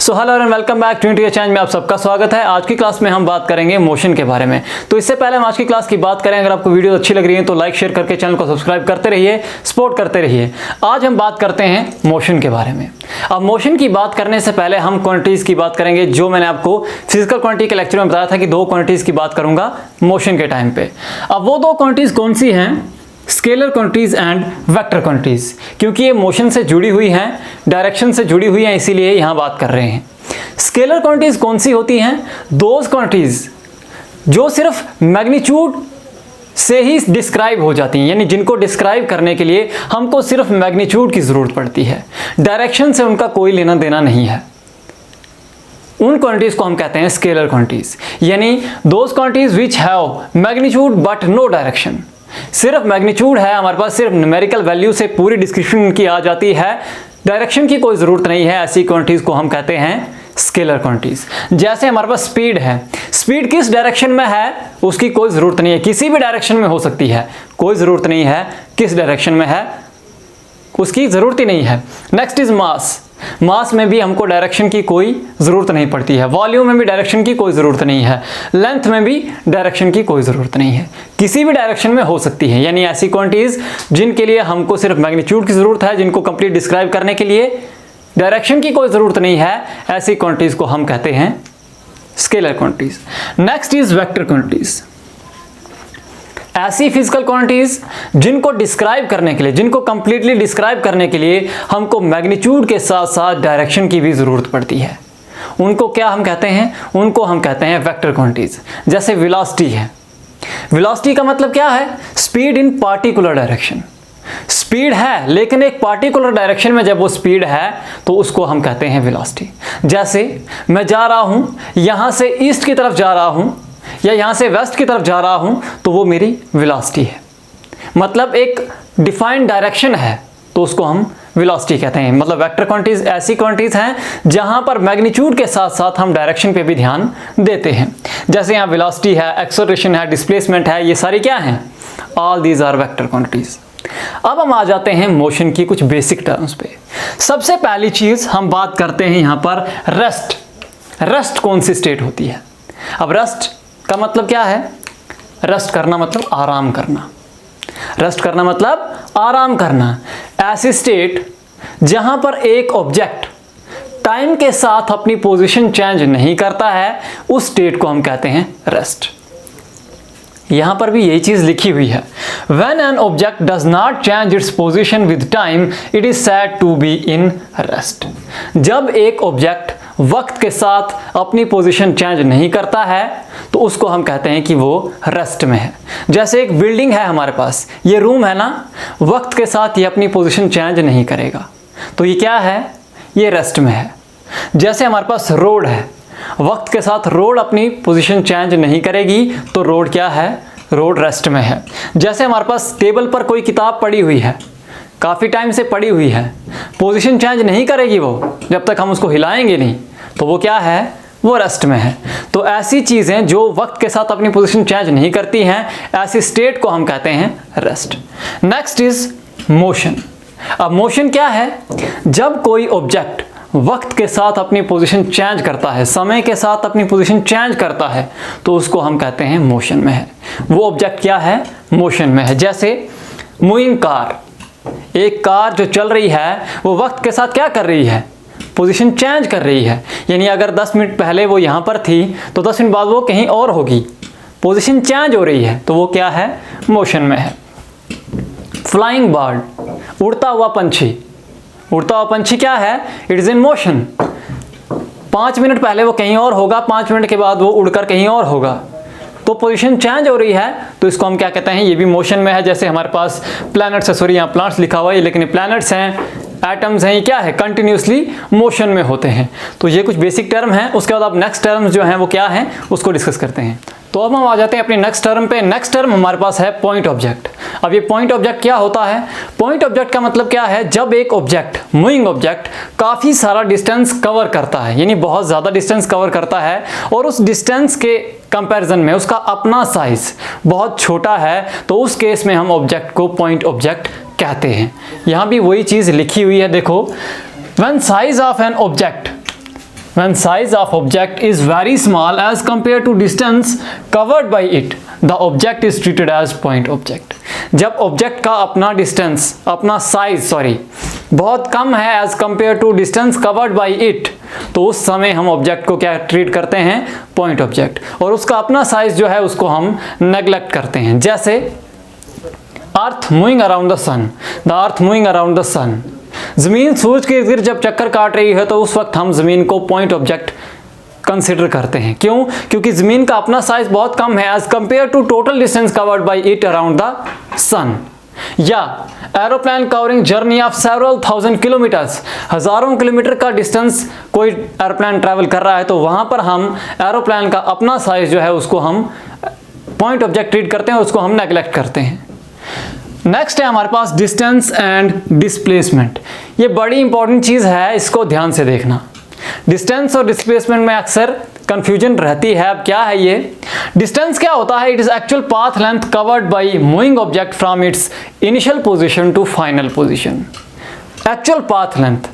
So hello and welcome back to India channel में आप सबका स्वागत है। आज की क्लास में हम बात करेंगे मोशन के बारे में। तो इससे पहले हम आज की क्लास की बात करें, अगर आपको वीडियो अच्छी लग रही है तो लाइक शेयर करके चैनल को सब्सक्राइब करते रहिए, सपोर्ट करते रहिए। आज हम बात करते हैं मोशन के बारे में। अब मोशन की बात करने से पहले हम क्वांटिटीज की बात करेंगे, जो मैंने आपको फिजिकल क्वांटिटी के लेक्चर में बताया था कि दो क्वांटिटीज की बात करूंगा मोशन के टाइम पे। अब वो दो क्वांटिटीज कौन सी हैं? Scalar quantities and vector quantities, क्योंकि ये मोशन से जुड़ी हुई हैं, डायरेक्शन से जुड़ी हुई हैं, इसीलिए यहाँ बात कर रहे हैं। स्केलर क्वांटिटीज कौन सी होती हैं? दोज क्वांटिटीज जो सिर्फ मैग्नीट्यूड से ही डिस्क्राइब हो जाती हैं, यानी जिनको डिस्क्राइब करने के लिए हमको सिर्फ मैग्नीट्यूड की जरूरत पड़ती है, डायरेक्शन से उनका कोई लेना देना नहीं है। उन क्वांटिटीज को हम कहते हैं स्केलर क्वांटिटीज, यानी those quantities which have magnitude but no direction. सिर्फ मैग्नीट्यूड है हमारे पास, सिर्फ न्यूमेरिकल वैल्यू से पूरी डिस्क्रिप्शन की आ जाती है, डायरेक्शन की कोई ज़रूरत नहीं है। ऐसी क्वांटिटीज़ को हम कहते हैं स्केलर क्वांटिटीज़। जैसे हमारे पास स्पीड है, स्पीड किस डायरेक्शन में है उसकी कोई ज़रूरत नहीं है, किसी भी डायरेक्शन में हो सकती है, कोई ज़रूरत नहीं है किस डायरेक्शन में है उसकी ज़रूरत ही नहीं है। Next is mass. मास में भी हमको डायरेक्शन की कोई ज़रूरत नहीं पड़ती है, वॉल्यूम में भी डायरेक्शन की कोई ज़रूरत नहीं है, लेंथ में भी डायरेक्शन की कोई ज़रूरत नहीं है, किसी भी डायरेक्शन में हो सकती है। यानी ऐसी क्वांटिटीज़ जिनके लिए हमको सिर्फ मैग्नीट्यूड की ज़रूरत है, जिनको कंप्लीट डिस्क्राइब करने के लिए डायरेक्शन की कोई ज़रूरत नहीं है, ऐसी क्वांटिटीज़ को हम कहते हैं scalar quantities. Next is vector quantities. ऐसी फिजिकल क्वांटिटीज जिनको डिस्क्राइब करने के लिए, जिनको कंप्लीटली डिस्क्राइब करने के लिए हमको मैग्नीट्यूड के साथ साथ डायरेक्शन की भी ज़रूरत पड़ती है, उनको क्या हम कहते हैं? उनको हम कहते हैं वेक्टर क्वांटिटीज। जैसे वेलोसिटी है, वेलोसिटी का मतलब क्या है? Speed in particular direction. Speed है लेकिन एक पार्टिकुलर डायरेक्शन में जब वो स्पीड है तो उसको हम कहते हैं वेलोसिटी। जैसे मैं जा रहा हूं, यहां से ईस्ट की तरफ जा रहा हूं या यहाँ से वेस्ट की तरफ जा रहा हूँ, तो वो मेरी वेलोसिटी है। मतलब एक डिफाइंड डायरेक्शन है तो उसको हम वेलोसिटी कहते हैं। मतलब वेक्टर क्वांटिटीज ऐसी क्वांटिटीज हैं जहाँ पर मैग्नीट्यूड के साथ साथ हम डायरेक्शन पे भी ध्यान देते हैं। जैसे यहाँ वेलोसिटी है, एक्सेलरेशन है, डिस्प्लेसमेंट है, ये सारी क्या हैं? All these are vector quantities. अब हम आ जाते हैं मोशन की कुछ बेसिक टर्म्स पे। सबसे पहली चीज़ हम बात करते हैं यहाँ पर रेस्ट। रेस्ट कौन सी स्टेट होती है? अब रेस्ट का मतलब क्या है? रेस्ट करना मतलब आराम करना। रेस्ट करना मतलब आराम करना। ऐसी स्टेट जहां पर एक ऑब्जेक्ट टाइम के साथ अपनी पोजीशन चेंज नहीं करता है, उस स्टेट को हम कहते हैं रेस्ट। यहां पर भी यही चीज लिखी हुई है, When an object does not change its position with time, it is said to be in rest। जब एक ऑब्जेक्ट वक्त के साथ अपनी पोजीशन चेंज नहीं करता है तो उसको हम कहते हैं कि वो रेस्ट में है। जैसे एक बिल्डिंग है हमारे पास, ये रूम है ना, वक्त के साथ ये अपनी पोजीशन चेंज नहीं करेगा तो ये क्या है? ये रेस्ट में है। जैसे हमारे पास रोड है, वक्त के साथ रोड अपनी पोजीशन चेंज नहीं करेगी तो रोड क्या है? रोड रेस्ट में है। जैसे हमारे पास टेबल पर कोई किताब पड़ी हुई है, काफ़ी टाइम से पड़ी हुई है, पोजीशन चेंज नहीं करेगी वो जब तक हम उसको हिलाएंगे नहीं, तो वो क्या है? वो रेस्ट में है। तो ऐसी चीज़ें जो वक्त के साथ अपनी पोजीशन चेंज नहीं करती हैं, ऐसी स्टेट को हम कहते हैं रेस्ट। Next is motion. अब मोशन क्या है? जब कोई ऑब्जेक्ट वक्त के साथ अपनी पोजीशन चेंज करता है, समय के साथ अपनी पोजीशन चेंज करता है, तो उसको हम कहते हैं मोशन में है। वो ऑब्जेक्ट क्या है? मोशन में है। जैसे मूविंग कार, एक कार जो चल रही है वो वक्त के साथ क्या कर रही है? पोजीशन चेंज कर रही है। यानी अगर 10 मिनट पहले वो यहाँ पर थी तो 10 मिनट बाद वो कहीं और होगी, पोजीशन चेंज हो रही है, तो वो क्या है? मोशन में है। फ्लाइंग बर्ड, उड़ता हुआ पंछी। उड़ता हुआ पंछी क्या है? It is in motion. 5 minute पहले वो कहीं और होगा, 5 मिनट के बाद वो उड़कर कहीं और होगा, तो पोजीशन चेंज हो रही है, तो इसको हम क्या कहते हैं? ये भी मोशन में है। जैसे हमारे पास प्लैनेट्स है, सॉरी यहाँ प्लांट्स लिखा हुआ है, लेकिन ये प्लैनेट्स हैं, एटम्स हैं, ये क्या है? कंटिन्यूसली मोशन में होते हैं। तो ये कुछ बेसिक टर्म हैं। उसके बाद अब नेक्स्ट टर्म्स जो हैं वो क्या हैं उसको डिस्कस करते हैं। तो अब हम आ जाते हैं अपनी नेक्स्ट टर्म पे। नेक्स्ट टर्म हमारे पास है पॉइंट ऑब्जेक्ट। अब ये पॉइंट ऑब्जेक्ट क्या होता है? पॉइंट ऑब्जेक्ट का मतलब क्या है? जब एक ऑब्जेक्ट, मूविंग ऑब्जेक्ट, काफ़ी सारा डिस्टेंस कवर करता है, यानी बहुत ज़्यादा डिस्टेंस कवर करता है, और उस डिस्टेंस के कंपैरिजन में उसका अपना साइज बहुत छोटा है, तो उस केस में हम ऑब्जेक्ट को पॉइंट ऑब्जेक्ट कहते हैं। यहाँ भी वही चीज़ लिखी हुई है, देखो, when size of an object When size of object is very small as compared to distance covered by it, the object is treated as point object. जब ऑब्जेक्ट का अपना डिस्टेंस, अपना साइज बहुत कम है as compare to distance covered by it, तो उस समय हम ऑब्जेक्ट को क्या ट्रीट करते हैं? Point object. और उसका अपना साइज जो है उसको हम नेग्लेक्ट करते हैं। जैसे earth moving around the sun, the earth moving around the sun, ज़मीन सूरज के इर्द-गिर्द जब चक्कर काट रही है तो उस वक्त हम ज़मीन को पॉइंट ऑब्जेक्ट कंसिडर करते हैं। क्यों? क्योंकि ज़मीन का अपना साइज बहुत कम है as compare to total distance covered by it around the sun. या aeroplane covering journey of several thousand kilometres, हज़ारों किलोमीटर का डिस्टेंस कोई एरोप्लेन ट्रैवल कर रहा है तो वहाँ पर हम एरोप्लेन का अपना साइज जो है उसको हम पॉइंट ऑब्जेक्ट ट्रीट करते हैं, उसको हम नेग्लेक्ट करते हैं। नेक्स्ट है हमारे पास डिस्टेंस एंड डिस्प्लेसमेंट। ये बड़ी इंपॉर्टेंट चीज़ है, इसको ध्यान से देखना। डिस्टेंस और डिस्प्लेसमेंट में अक्सर कंफ्यूजन रहती है। अब क्या है ये? डिस्टेंस क्या होता है? It is actual path length covered by moving object from its initial position to final position. Actual path length,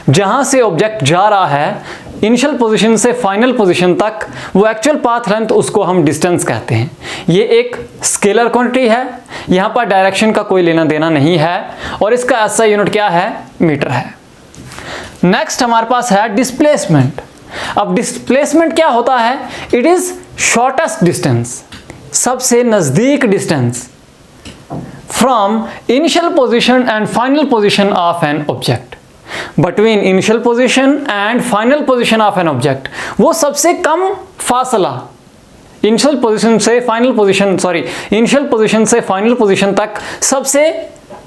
जहां से ऑब्जेक्ट जा रहा है इनिशियल पोजीशन से फाइनल पोजीशन तक, वो एक्चुअल पाथ लेंथ, उसको हम डिस्टेंस कहते हैं। ये एक स्केलर क्वांटिटी है, यहाँ पर डायरेक्शन का कोई लेना देना नहीं है, और इसका ऐसा यूनिट क्या है? मीटर है। नेक्स्ट हमारे पास है डिस्प्लेसमेंट। अब डिस्प्लेसमेंट क्या होता है? इट इज शॉर्टेस्ट डिस्टेंस, सबसे नजदीक distance from initial position and final position of an object. Between initial position and final position of an object, वो सबसे कम फासला इनिशियल पोजीशन से फाइनल पोजीशन तक सबसे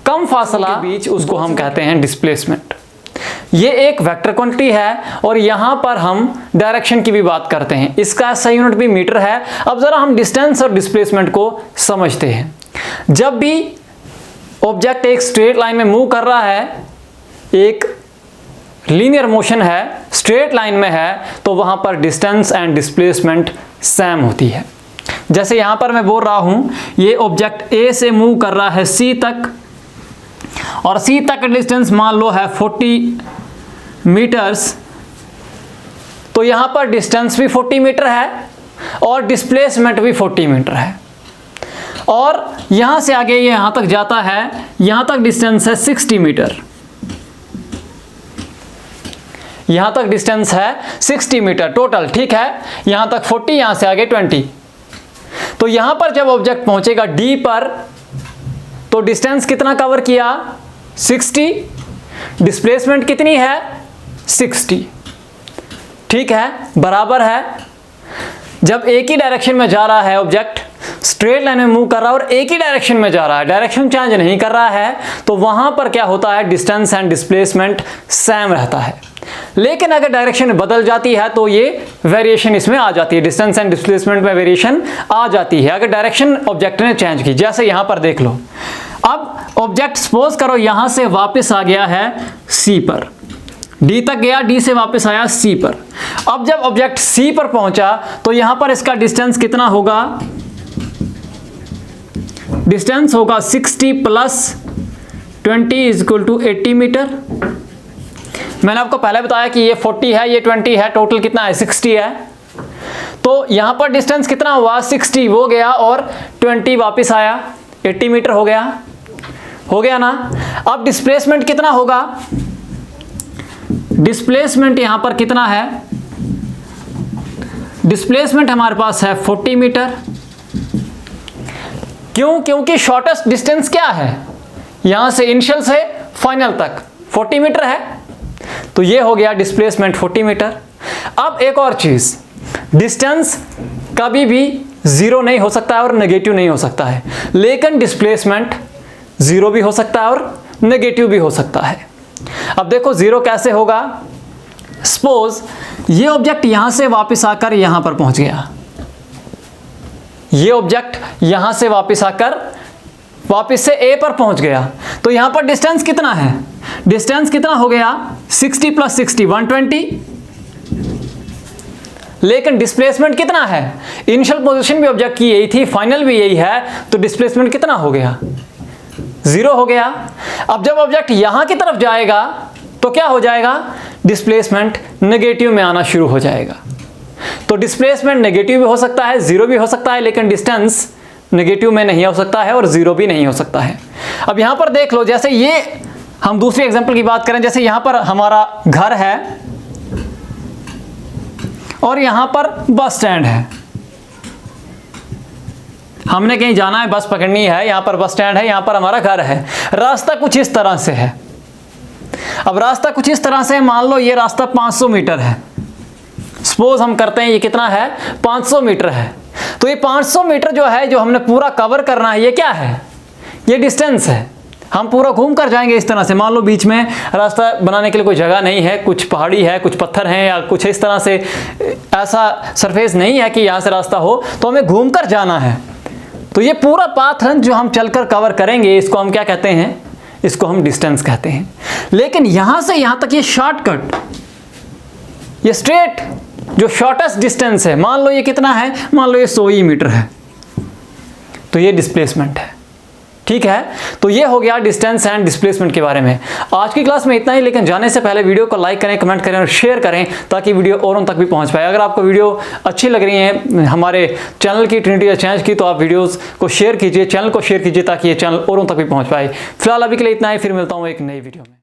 कम फासला के बीच, उसको हम कहते हैं डिस्प्लेसमेंट। ये एक वेक्टर क्वांटिटी है और यहाँ पर हम डायरेक्शन की भी बात करते हैं। इसका ऐसा यूनिट भी मीटर है। अब ज़रा हम डिस्टेंस और डिस्प्लेसमेंट को समझते हैं। जब भी ऑब्जेक्ट एक स्ट्रेट लाइन में मूव कर रहा है, एक लीनियर मोशन है, स्ट्रेट लाइन में है, तो वहाँ पर डिस्टेंस एंड डिस्प्लेसमेंट सेम होती है। जैसे यहाँ पर मैं बोल रहा हूँ ये ऑब्जेक्ट ए से मूव कर रहा है सी तक, और सी तक का डिस्टेंस मान लो है 40 मीटर्स, तो यहाँ पर डिस्टेंस भी 40 मीटर है और डिस्प्लेसमेंट भी 40 मीटर है। और यहाँ से आगे ये यहाँ तक जाता है, यहाँ तक डिस्टेंस है 60 मीटर, यहाँ तक डिस्टेंस है 60 मीटर टोटल, ठीक है। यहाँ तक 40, यहाँ से आगे 20। तो यहाँ पर जब ऑब्जेक्ट पहुँचेगा डी पर, तो डिस्टेंस कितना कवर किया? 60। डिस्प्लेसमेंट कितनी है? 60, ठीक है, बराबर है। जब एक ही डायरेक्शन में जा रहा है ऑब्जेक्ट, स्ट्रेट लाइन में मूव कर रहा है और एक ही डायरेक्शन में जा रहा है, डायरेक्शन चेंज नहीं कर रहा है, तो वहां पर क्या होता है? डिस्टेंस एंड डिस्प्लेसमेंट सेम रहता है। लेकिन अगर डायरेक्शन बदल जाती है तो ये वेरिएशन इसमें आ जाती है, डिस्टेंस एंड डिस्प्लेसमेंट में वेरिएशन आ जाती है अगर डायरेक्शन ऑब्जेक्ट ने चेंज की। जैसे यहां पर देख लो, अब ऑब्जेक्ट सपोज करो यहां से वापस आ गया है सी पर, डी तक गया, डी से वापस आया सी पर। अब जब ऑब्जेक्ट सी पर पहुंचा तो यहां पर इसका डिस्टेंस कितना होगा? डिस्टेंस होगा 60 plus 20 is equal to 80 metre. मैंने आपको पहले बताया कि ये 40 है, ये 20 है, टोटल कितना है? 60 है। तो यहां पर डिस्टेंस कितना हुआ? 60 वो गया और 20 वापस आया, 80 मीटर हो गया ना। अब डिस्प्लेसमेंट कितना होगा? डिस्प्लेसमेंट यहां पर कितना है? डिस्प्लेसमेंट हमारे पास है 40 मीटर। क्यों? क्योंकि शॉर्टेस्ट डिस्टेंस क्या है? यहां से इनिशियल से फाइनल तक 40 मीटर है, तो ये हो गया डिस्प्लेसमेंट 40 मीटर। अब एक और चीज, डिस्टेंस कभी भी जीरो नहीं हो सकता है और नेगेटिव नहीं हो सकता है, लेकिन डिस्प्लेसमेंट जीरो भी हो सकता है और नेगेटिव भी हो सकता है। अब देखो जीरो कैसे होगा? सपोज ये ऑब्जेक्ट यहां से वापस आकर यहां पर पहुंच गया, ये ऑब्जेक्ट यहां से वापस आकर वापस से ए पर पहुंच गया, तो यहां पर डिस्टेंस कितना है? डिस्टेंस कितना हो गया? 60 प्लस 60 120। लेकिन डिस्प्लेसमेंट कितना है? इनिशियल पोजीशन भी ऑब्जेक्ट की यही थी, फाइनल भी यही है, तो डिस्प्लेसमेंट कितना हो गया? 0 हो गया। अब जब ऑब्जेक्ट यहां की तरफ जाएगा तो क्या हो जाएगा? डिस्प्लेसमेंट नेगेटिव में आना शुरू हो जाएगा। तो डिस्प्लेसमेंट नेगेटिव भी हो सकता है, जीरो भी हो सकता है, लेकिन डिस्टेंस नेगेटिव में नहीं हो सकता है और जीरो भी नहीं हो सकता है। अब यहां पर देख लो, जैसे ये हम दूसरी एग्जांपल की बात करें, जैसे यहां पर हमारा घर है और यहां पर बस स्टैंड है। हमने कहीं जाना है, बस पकड़नी है, यहां पर बस स्टैंड है, यहां पर हमारा घर है। रास्ता कुछ इस तरह से है। अब रास्ता कुछ इस तरह से, मान लो ये रास्ता 500 मीटर है। सपोज हम करते हैं ये कितना है, 500 मीटर है। तो ये 500 मीटर जो है, जो हमने पूरा कवर करना है, ये क्या है, ये डिस्टेंस है। हम पूरा घूम कर जाएंगे इस तरह से। मान लो बीच में रास्ता बनाने के लिए कोई जगह नहीं है, कुछ पहाड़ी है, कुछ पत्थर हैं, या कुछ इस तरह से ऐसा सरफेस नहीं है कि यहाँ से रास्ता हो, तो हमें घूम कर जाना है। तो ये पूरा पाथ जो हम चलकर कवर करेंगे, इसको हम क्या कहते हैं, इसको हम डिस्टेंस कहते हैं। लेकिन यहां से यहां तक ये शॉर्टकट, ये स्ट्रेट जो शॉर्टेस्ट डिस्टेंस है, मान लो ये कितना है, मान लो ये 100 ही मीटर है, तो ये डिस्प्लेसमेंट है। ठीक है, तो ये हो गया डिस्टेंस एंड डिस्प्लेसमेंट के बारे में। आज की क्लास में इतना ही, लेकिन जाने से पहले वीडियो को लाइक करें, कमेंट करें और शेयर करें, ताकि वीडियो औरों तक भी पहुंच पाए। अगर आपको वीडियो अच्छी लग रही है हमारे चैनल की, ट्रिनिटी एक्सचेंज की, तो आप वीडियोस को शेयर कीजिए, चैनल को शेयर कीजिए, ताकि ये चैनल औरों तक भी पहुंच पाए। फिलहाल अभी के लिए इतना ही, फिर मिलता हूँ एक नई वीडियो में।